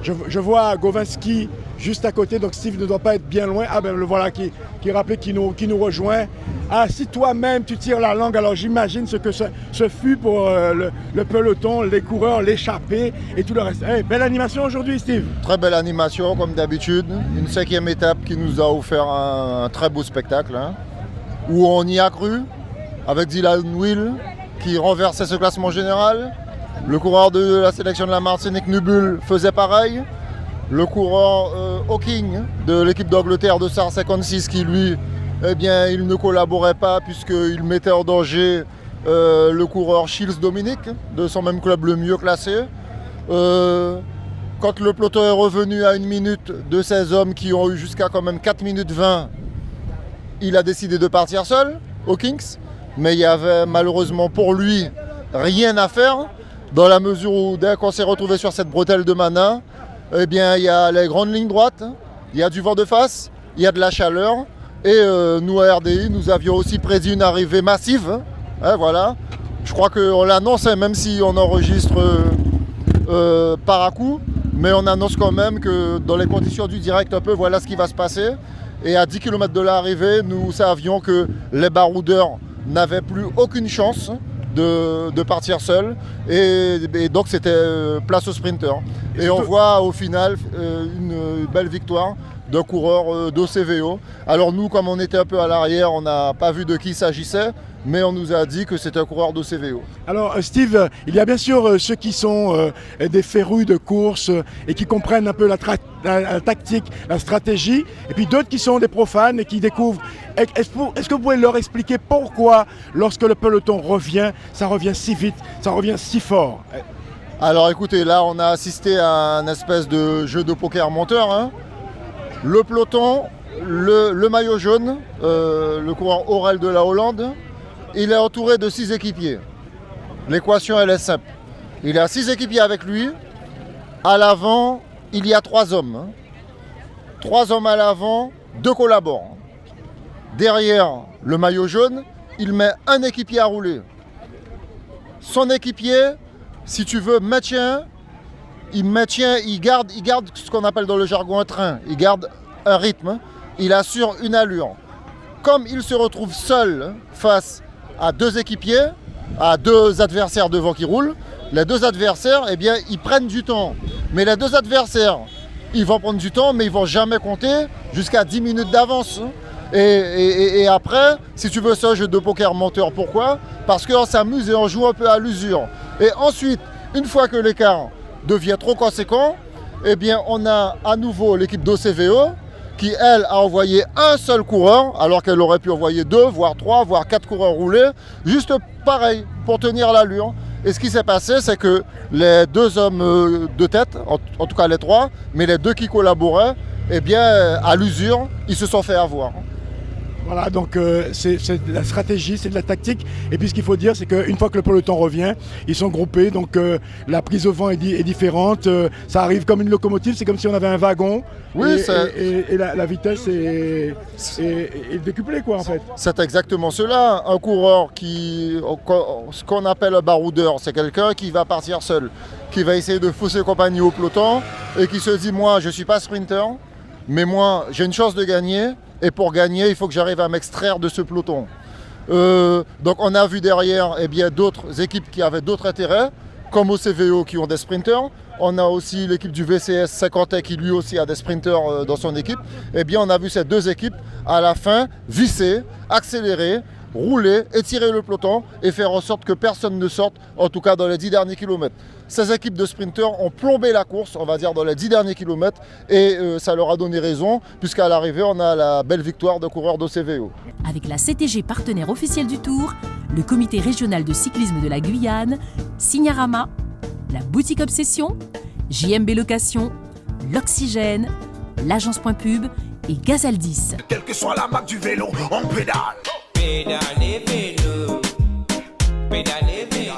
Je vois Gowinski juste à côté, donc Steve ne doit pas être bien loin. Ah ben le voilà qui rappelait, qui nous rejoint. Ah, si toi-même tu tires la langue, alors j'imagine ce que ce fut pour le peloton, les coureurs, l'échappée et tout le reste. Hey, belle animation aujourd'hui, Steve. Très belle animation comme d'habitude. Une 5e étape qui nous a offert un très beau spectacle, hein, où on y a cru, avec Dylan Will qui renversait ce classement général. Le coureur de la sélection de la Martinique, Nubul, faisait pareil. Le coureur Hawking de l'équipe d'Angleterre de SAR 56 qui lui, eh bien, il ne collaborait pas puisqu'il mettait en danger le coureur Shields Dominique de son même club le mieux classé. Quand le peloton est revenu à 1 minute de ces hommes qui ont eu jusqu'à quand même 4 minutes 20, il a décidé de partir seul, Hawkins. Mais il y avait malheureusement pour lui rien à faire, dans la mesure où dès qu'on s'est retrouvé sur cette bretelle de Mana, eh bien, il y a les grandes lignes droites, il y a du vent de face, il y a de la chaleur. Et nous, à RDI, nous avions aussi prédit une arrivée massive. Hein, voilà. Je crois qu'on l'annonce, hein, même si on enregistre par à coup. Mais on annonce quand même que dans les conditions du direct, un peu, voilà ce qui va se passer. Et à 10 km de l'arrivée, nous savions que les baroudeurs n'avaient plus aucune chance de partir seuls. Et donc, c'était place aux sprinters. Et on voit au final une belle victoire d'un coureur d'OCVO. Alors nous, comme on était un peu à l'arrière, on n'a pas vu de qui il s'agissait, mais on nous a dit que c'était un coureur d'OCVO. Alors Steve, il y a bien sûr ceux qui sont des férus de course et qui comprennent un peu la tactique, la stratégie, et puis d'autres qui sont des profanes et qui découvrent. Est-ce que vous pouvez leur expliquer pourquoi, lorsque le peloton revient, ça revient si vite, ça revient si fort? Alors écoutez, là on a assisté à un espèce de jeu de poker monteur, hein. Le peloton, le maillot jaune, le coureur Aurel de la Hollande, il est entouré de 6 équipiers. L'équation, elle est simple. Il a 6 équipiers avec lui. À l'avant, il y a 3 hommes. 3 hommes à l'avant, 2 collaborent. Derrière le maillot jaune, il met un équipier à rouler. Son équipier, si tu veux, il garde ce qu'on appelle dans le jargon un train, il garde un rythme, il assure une allure. Comme il se retrouve seul face à 2 équipiers, à 2 adversaires devant qui roulent, les 2 adversaires, eh bien, ils prennent du temps. Mais les 2 adversaires, ils vont prendre du temps, mais ils ne vont jamais compter jusqu'à 10 minutes d'avance. Et après, si tu veux, c'est un jeu de poker menteur. Pourquoi? Parce qu'on s'amuse et on joue un peu à l'usure. Et ensuite, une fois que l'écart devient trop conséquent, eh bien on a à nouveau l'équipe d'OCVO qui, elle, a envoyé un seul coureur, alors qu'elle aurait pu envoyer 2, voire 3, voire 4 coureurs roulés, juste pareil, pour tenir l'allure. Et ce qui s'est passé, c'est que les 2 hommes de tête, en tout cas les 3, mais les 2 qui collaboraient, eh bien, à l'usure, ils se sont fait avoir. Voilà, donc c'est de la stratégie, c'est de la tactique. Et puis ce qu'il faut dire, c'est qu'une fois que le peloton revient, ils sont groupés, donc la prise au vent est différente. Ça arrive comme une locomotive, c'est comme si on avait un wagon. Oui, et la vitesse est décuplée, quoi, en fait. C'est exactement cela. Un coureur ce qu'on appelle un baroudeur, c'est quelqu'un qui va partir seul, qui va essayer de fausser compagnie au peloton et qui se dit, moi, je ne suis pas sprinter, mais moi, j'ai une chance de gagner. Et pour gagner, il faut que j'arrive à m'extraire de ce peloton. Donc on a vu derrière eh bien, d'autres équipes qui avaient d'autres intérêts, comme OCVO qui ont des sprinters. On a aussi l'équipe du VCS 50 qui lui aussi a des sprinters dans son équipe. Eh bien on a vu ces 2 équipes à la fin visser, accélérer, rouler, étirer le peloton et faire en sorte que personne ne sorte, en tout cas dans les 10 derniers kilomètres. Ces équipes de sprinters ont plombé la course, on va dire, dans les 10 derniers kilomètres et ça leur a donné raison, puisqu'à l'arrivée, on a la belle victoire de coureurs d'OCVO. Avec la CTG partenaire officielle du Tour, le comité régional de cyclisme de la Guyane, Signarama, la boutique Obsession, JMB Location, l'Oxygène, l'agence Point Pub et Gazaldis. Quelle que soit la marque du vélo, on pédale. Pédalez vélo, pédalez vélo.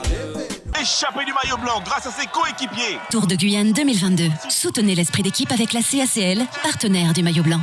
Échappé du maillot blanc grâce à ses coéquipiers. Tour de Guyane 2022. Soutenez l'esprit d'équipe avec la CACL, partenaire du maillot blanc.